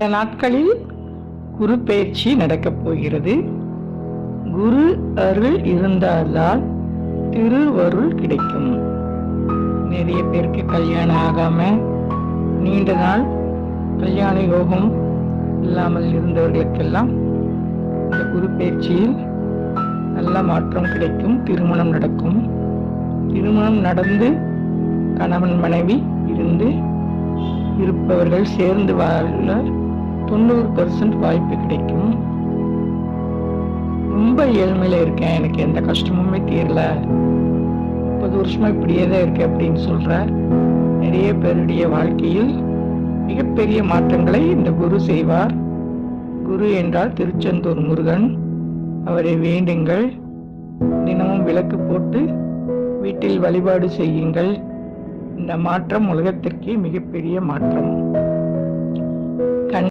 இந்த நாட்களில் குரு பயிற்சி நடக்கப் போகிறது. குரு அருள் இருந்தால்தான் திருவருள் கிடைக்கும். நிறைய பேருக்கு கல்யாணம் ஆகாம நீண்ட நாள் கல்யாண யோகம் இல்லாமல் இருந்தவர்களுக்கெல்லாம் இந்த குரு பயிற்சியில் நல்ல மாற்றம் கிடைக்கும். திருமணம் நடக்கும். திருமணம் நடந்து கணவன் மனைவி இருப்பவர்கள் சேர்ந்து வாழ 90% வாய்ப்பு கிடைக்கும். ரொம்ப ஏழ்மையில இருக்கேன், எனக்கு எந்த கஷ்டமுமே தீரல, 30 வருஷமா இப்படியே தான் இருக்கு அப்படின்னு சொல்ற நிறைய பேருடைய வாழ்க்கையில் மிகப்பெரிய மாற்றங்களை இந்த குரு செய்வார். குரு என்றால் திருச்செந்தூர் முருகன். அவரை வேண்டுங்கள். தினமும் விளக்கு போட்டு வீட்டில் வழிபாடு செய்யுங்கள். இந்த மாற்றம் உலகத்திற்கே மிகப்பெரிய மாற்றம்.